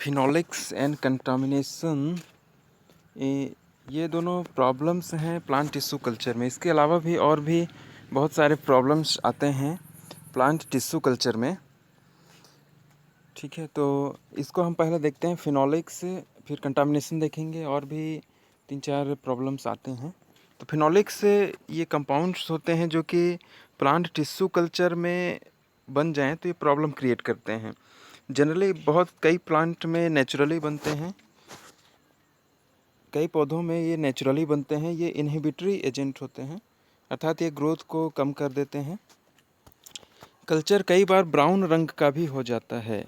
Phenolics and contamination ये दोनों problems हैं प्लांट टिश्यू कल्चर में। इसके अलावा भी और भी बहुत सारे प्रॉब्लम्स आते हैं प्लांट टिश्यू कल्चर में। ठीक है, तो इसको हम पहले देखते हैं फिनोलिक्स, फिर कंटामिनेशन देखेंगे और भी 3-4 प्रॉब्लम्स आते हैं। तो फिनोलिक्स ये कंपाउंड्स होते हैं जो कि प्लांट टिश्यू कल्चर में बन जाएं तो ये प्रॉब्लम क्रिएट करते हैं। जनरली कई प्लांट में नेचुरली बनते हैं, कई पौधों में ये नेचुरली बनते हैं। ये इनहिबिटरी एजेंट होते हैं, अर्थात ये ग्रोथ को कम कर देते हैं। कल्चर कई बार ब्राउन रंग का भी हो जाता है,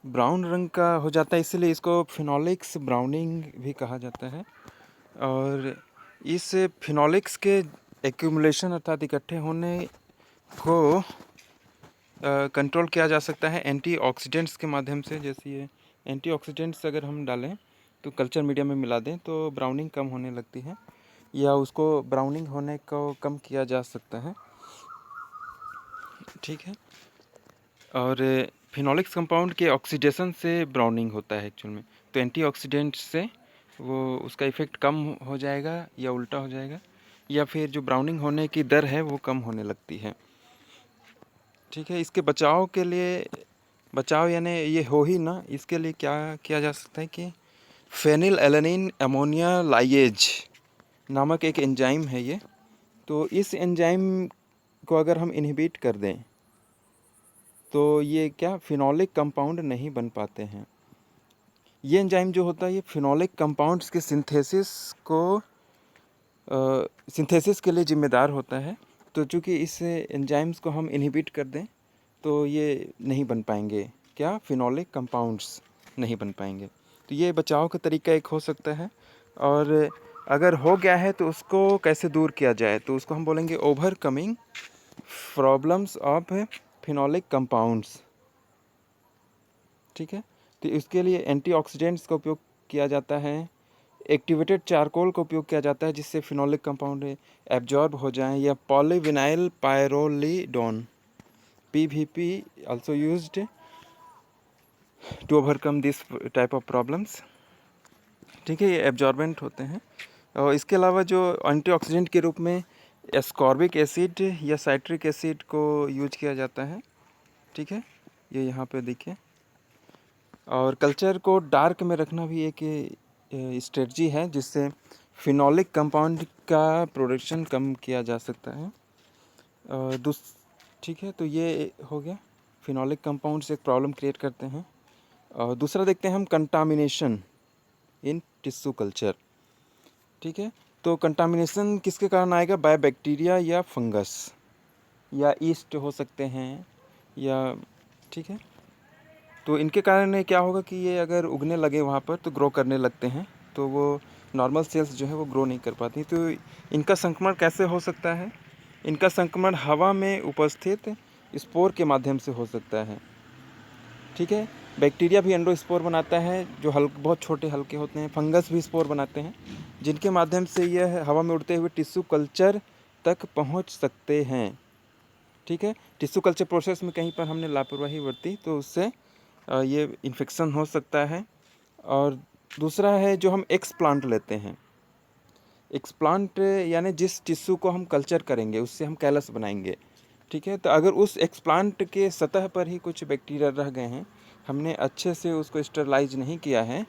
ब्राउन रंग का हो जाता है, इसलिए इसको फिनोलिक्स ब्राउनिंग भी कहा जाता है। और इस फिनोलिक्स के एक्यूमुलेशन अर्थात इकट्ठे होने को कंट्रोल किया जा सकता है एंटीऑक्सीडेंट्स के माध्यम से। जैसे ये एंटीऑक्सीडेंट्स अगर हम डालें तो कल्चर मीडिया में मिला दें तो ब्राउनिंग कम होने लगती है, या उसको ब्राउनिंग होने को कम किया जा सकता है। ठीक है, और फिनोलिक्स कंपाउंड के ऑक्सीडेशन से ब्राउनिंग होता है एक्चुअल में। तो एंटीऑक्सीडेंट से वो उसका इफ़ेक्ट कम हो जाएगा या उल्टा हो जाएगा, या फिर जो ब्राउनिंग होने की दर है वो कम होने लगती है। ठीक है, इसके बचाव के लिए, बचाव यानी ये हो ही ना, इसके लिए क्या किया जा सकता है कि फेनिल एलेनिन अमोनिया लाइएज नामक एक एंजाइम है ये। तो इस एंजाइम को अगर हम इनहिबिट कर दें तो ये क्या फिनोलिक कंपाउंड नहीं बन पाते हैं। ये एंजाइम जो होता है ये फिनोलिक कंपाउंड्स के सिंथेसिस के लिए जिम्मेदार होता है। तो चूँकि इस एंजाइम्स को हम इनहिबिट कर दें तो ये नहीं बन पाएंगे, क्या फिनोलिक कंपाउंड्स नहीं बन पाएंगे। तो ये बचाव का तरीका एक हो सकता है। और अगर हो गया है तो उसको कैसे दूर किया जाए, तो उसको हम बोलेंगे overcoming problems of phenolic compounds. ठीक है, तो इसके लिए एंटीऑक्सीडेंट्स का उपयोग किया जाता है, एक्टिवेटेड चारकोल का उपयोग किया जाता है जिससे फिनोलिक कंपाउंड एब्जॉर्ब हो जाएं, या polyvinyl पायरोलिडोन PVP also used to overcome this type of problems। ठीक है, ये एब्जॉर्बेंट होते हैं। और इसके अलावा जो एंटीऑक्सीडेंट के रूप में एस्कॉर्बिक एसिड या साइट्रिक एसिड को यूज किया जाता है। ठीक है, ये यहाँ पे देखिए। और कल्चर को डार्क में रखना भी एक स्ट्रेटजी है जिससे फिनोलिक कंपाउंड का प्रोडक्शन कम किया जा सकता है। ठीक है, तो ये हो गया, फिनोलिक कंपाउंड्स एक प्रॉब्लम क्रिएट करते हैं। और दूसरा देखते हैं हम कंटामिनेशन इन टिश्यू कल्चर। ठीक है, तो कंटामिनेशन किसके कारण आएगा, बाय बैक्टीरिया या फंगस या ईस्ट हो सकते हैं, या ठीक है, तो इनके कारण क्या होगा कि ये अगर उगने लगे वहाँ पर तो ग्रो करने लगते हैं, तो वो नॉर्मल सेल्स जो है वो ग्रो नहीं कर पाती। तो इनका संक्रमण कैसे हो सकता है, इनका संक्रमण हवा में उपस्थित स्पोर के माध्यम से हो सकता है। ठीक है, बैक्टीरिया भी एंडोस्पोर बनाता है जो बहुत छोटे हल्के होते हैं, फंगस भी स्पोर बनाते हैं जिनके माध्यम से यह हवा में उड़ते हुए टिश्यू कल्चर तक पहुंच सकते हैं। ठीक है, टिश्यू कल्चर प्रोसेस में कहीं पर हमने लापरवाही बरती तो उससे ये इन्फेक्शन हो सकता है। और दूसरा है जो हम एक्सप्लांट लेते हैं, एक्सप्लांट यानी जिस टिश्यू को हम कल्चर करेंगे उससे हम कैलस बनाएंगे। ठीक है, तो अगर उस एक्सप्लांट के सतह पर ही कुछ बैक्टीरिया रह गए हैं, हमने अच्छे से उसको स्टरलाइज नहीं किया है,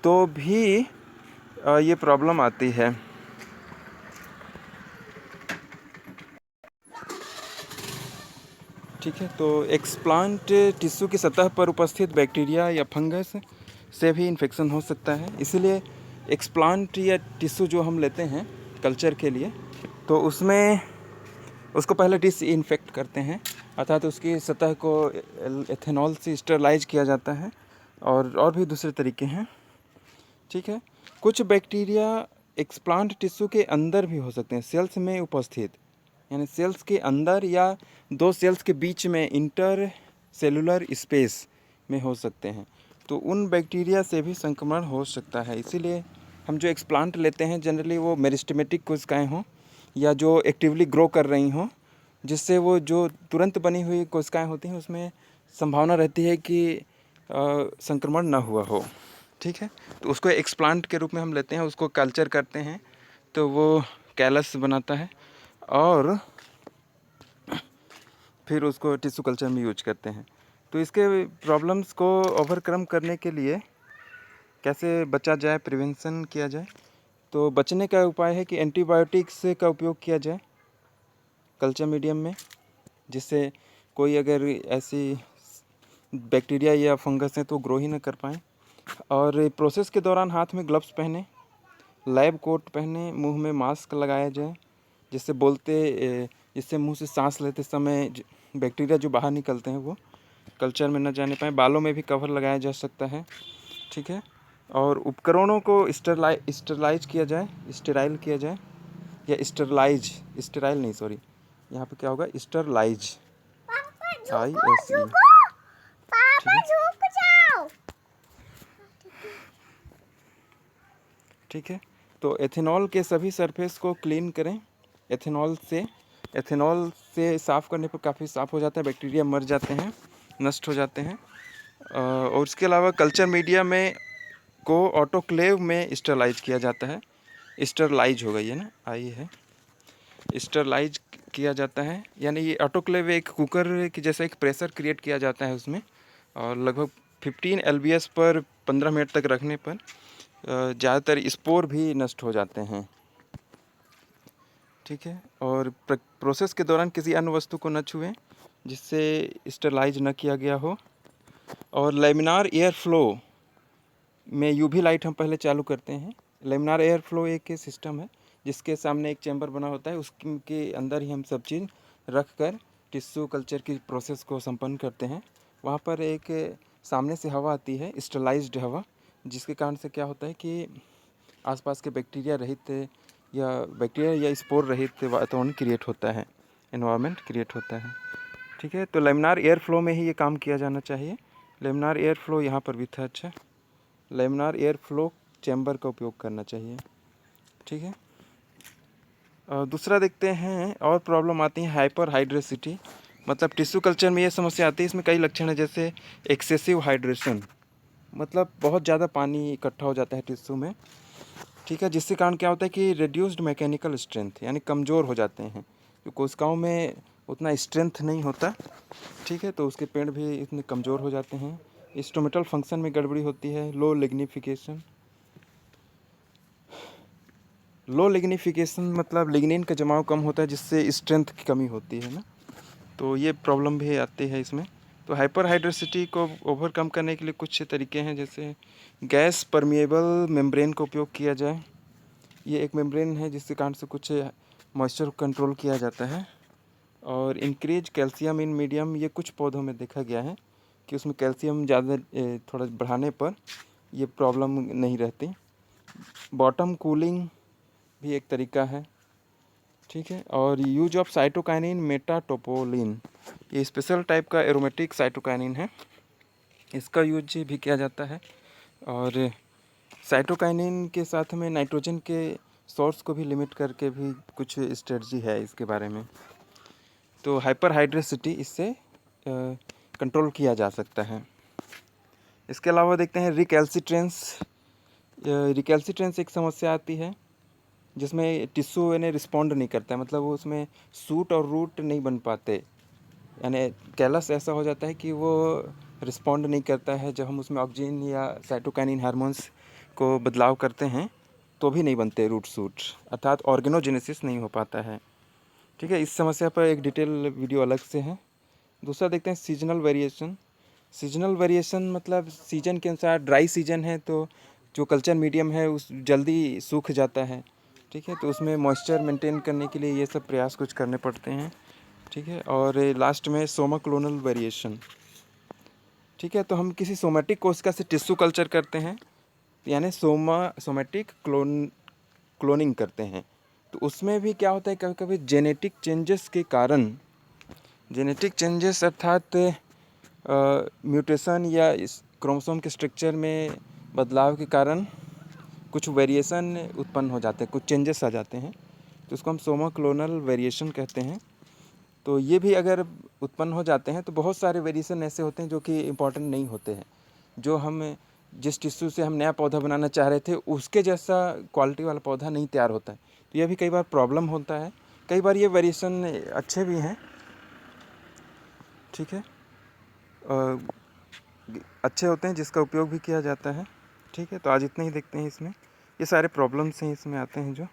तो भी ये प्रॉब्लम आती है। ठीक है, तो एक्सप्लांट टिश्यू की सतह पर उपस्थित बैक्टीरिया या फंगस से भी इन्फेक्शन हो सकता है। इसीलिए एक्सप्लांट या टिश्यू जो हम लेते हैं कल्चर के लिए, तो उसमें उसको पहले डिसइंफेक्ट करते हैं, अर्थात उसकी सतह को एथेनॉल से स्टरलाइज किया जाता है, और भी दूसरे तरीके हैं। ठीक है, कुछ बैक्टीरिया एक्सप्लांट टिश्यू के अंदर भी हो सकते हैं, सेल्स में उपस्थित, यानी सेल्स के अंदर या दो सेल्स के बीच में इंटर सेलुलर स्पेस में हो सकते हैं। तो उन बैक्टीरिया से भी संक्रमण हो सकता है। इसीलिए हम जो एक्सप्लांट लेते हैं जनरली वो मेरिस्टेमेटिक कोशिकाएं हों या जो एक्टिवली ग्रो कर रही हों, जिससे वो जो तुरंत बनी हुई कोशिकाएं होती हैं उसमें संभावना रहती है कि संक्रमण ना हुआ हो। ठीक है, तो उसको एक्सप्लांट के रूप में हम लेते हैं, उसको कल्चर करते हैं तो वो कैलस बनाता है और फिर उसको टिश्यू कल्चर में यूज करते हैं। तो इसके प्रॉब्लम्स को ओवरकम करने के लिए कैसे बचा जाए, प्रिवेंशन किया जाए, तो बचने का उपाय है कि एंटीबायोटिक्स का उपयोग किया जाए कल्चर मीडियम में, जिससे कोई अगर ऐसी बैक्टीरिया या फंगस है तो ग्रो ही ना कर पाएँ। और प्रोसेस के दौरान हाथ में ग्लव्स पहने, लैब कोट पहने, मुंह में मास्क लगाया जाए जिससे मुंह से सांस लेते समय बैक्टीरिया जो बाहर निकलते हैं वो कल्चर में न जाने पाए। बालों में भी कवर लगाया जा सकता है। ठीक है, और उपकरणों को स्टरलाइज किया जाए, स्टेराइल किया जाए, या स्टेराइल नहीं, सॉरी, यहाँ पे क्या होगा, स्टरलाइज, ISE। ठीक है, तो एथेनॉल के सभी सरफेस को क्लीन करें एथेनॉल से साफ़ करने पर काफ़ी साफ़ हो जाता है, बैक्टीरिया मर जाते हैं, नष्ट हो जाते हैं। और इसके अलावा कल्चर मीडिया में को ऑटोक्लेव में स्टरलाइज किया जाता है। स्टरलाइज हो गई है ना, आई है, स्टरलाइज किया जाता है, यानी ये ऑटोक्लेव एक कुकर की जैसा एक प्रेशर क्रिएट किया जाता है उसमें, और लगभग 15 LBS पर 15 मिनट तक रखने पर ज़्यादातर स्पोर भी नष्ट हो जाते हैं। ठीक है, और प्रोसेस के दौरान किसी अन्य वस्तु को न छुएं जिससे स्टरलाइज न किया गया हो। और लेमिनार एयर फ्लो में UV लाइट हम पहले चालू करते हैं। लेमिनार एयर फ्लो एक सिस्टम है जिसके सामने एक चैम्बर बना होता है, उसके अंदर ही हम सब चीज़ रख कर टिश्यू कल्चर की प्रोसेस को संपन्न करते हैं। वहाँ पर एक सामने से हवा आती है, स्टरलाइज्ड हवा, जिसके कारण से क्या होता है कि आसपास के बैक्टीरिया या स्पोर रहित वातावरण क्रिएट होता है, एनवायरनमेंट क्रिएट होता है। ठीक है, तो लेमिनार एयर फ्लो में ही ये काम किया जाना चाहिए। लेमिनार एयर फ्लो यहाँ पर भी था। अच्छा, लेमिनार एयर फ्लो चैम्बर का उपयोग करना चाहिए। ठीक है, दूसरा देखते हैं, और प्रॉब्लम आती है हाइपर हाइड्रेसिटी, मतलब टिश्यू कल्चर में ये समस्या आती है। इसमें कई लक्षण है, जैसे एक्सेसिव हाइड्रेशन, मतलब बहुत ज़्यादा पानी इकट्ठा हो जाता है टिश्यू में। ठीक है, जिसके कारण क्या होता है कि रिड्यूस्ड मैकेनिकल स्ट्रेंथ, यानी कमज़ोर हो जाते हैं, जो कोशिकाओं में उतना स्ट्रेंथ नहीं होता। ठीक है, तो उसके पेड़ भी इतने कमज़ोर हो जाते हैं। स्टोमेटल फंक्शन में गड़बड़ी होती है। लो लिग्निफिकेशन मतलब लिग्निन का जमाव कम होता है, जिससे स्ट्रेंथ की कमी होती है ना, तो ये प्रॉब्लम भी आती है इसमें। तो हाइपर हाइड्रेसिटी को ओवरकम करने के लिए कुछ तरीके हैं, जैसे गैस परमिएबल मेम्ब्रेन का उपयोग किया जाए। ये एक मेम्ब्रेन है जिसके कारण से कुछ मॉइस्चर कंट्रोल किया जाता है। और इंक्रीज कैल्शियम इन मीडियम, ये कुछ पौधों में देखा गया है कि उसमें कैल्शियम ज़्यादा थोड़ा बढ़ाने पर ये प्रॉब्लम नहीं रहती। बॉटम कूलिंग भी एक तरीका है। ठीक है, और यूज ऑफ साइटोकाइनिन मेटाटोपोलिन, ये स्पेशल टाइप का एरोमेटिक साइटोकाइनिन है, इसका यूज भी किया जाता है। और साइटोकाइनिन के साथ में नाइट्रोजन के सोर्स को भी लिमिट करके भी कुछ स्ट्रेटजी है इसके बारे में। तो हाइपर हाइड्रेसिटी इससे कंट्रोल किया जा सकता है। इसके अलावा देखते हैं रिकैल्सिट्रेंस एक समस्या आती है जिसमें टिश्यू यानी रिस्पॉन्ड नहीं करता है, मतलब वो उसमें सूट और रूट नहीं बन पाते, यानी कैलस ऐसा हो जाता है कि वो रिस्पॉन्ड नहीं करता है। जब हम उसमें ऑक्सीजन या साइटोकाइनिन हार्मोन्स को बदलाव करते हैं तो भी नहीं बनते रूट सूट, अर्थात ऑर्गेनोजेनेसिस नहीं हो पाता है। ठीक है, इस समस्या पर एक डिटेल वीडियो अलग से है। दूसरा देखते हैं सीजनल वेरिएशन मतलब सीजन के अनुसार, ड्राई सीजन है तो जो कल्चर मीडियम है उस जल्दी सूख जाता है। ठीक है, तो उसमें मॉइस्चर मेंटेन करने के लिए ये सब प्रयास कुछ करने पड़ते हैं। ठीक है, और लास्ट में सोमा क्लोनल वेरिएशन। ठीक है, तो हम किसी सोमेटिक कोशिका से टिश्यू कल्चर करते हैं, यानी सोमेटिक क्लोनिंग करते हैं। तो उसमें भी क्या होता है, कभी कभी जेनेटिक चेंजेस अर्थात म्यूटेशन या इस क्रोमोसोम के स्ट्रक्चर में बदलाव के कारण कुछ वेरिएशन उत्पन्न हो जाते हैं, कुछ चेंजेस आ जाते हैं, तो उसको हम सोमा क्लोनल वेरिएशन कहते हैं। तो ये भी अगर उत्पन्न हो जाते हैं तो बहुत सारे वेरिएशन ऐसे होते हैं जो कि इम्पॉर्टेंट नहीं होते हैं, जो हम जिस टिश्यू से हम नया पौधा बनाना चाह रहे थे उसके जैसा क्वालिटी वाला पौधा नहीं तैयार होता है। तो यह भी कई बार प्रॉब्लम होता है, कई बार ये वेरिएशन अच्छे भी हैं, ठीक है, अच्छे होते हैं जिसका उपयोग भी किया जाता है, ठीक है। तो आज इतना ही देखते हैं इसमें, ये सारे प्रॉब्लम्स हैं इसमें आते हैं जो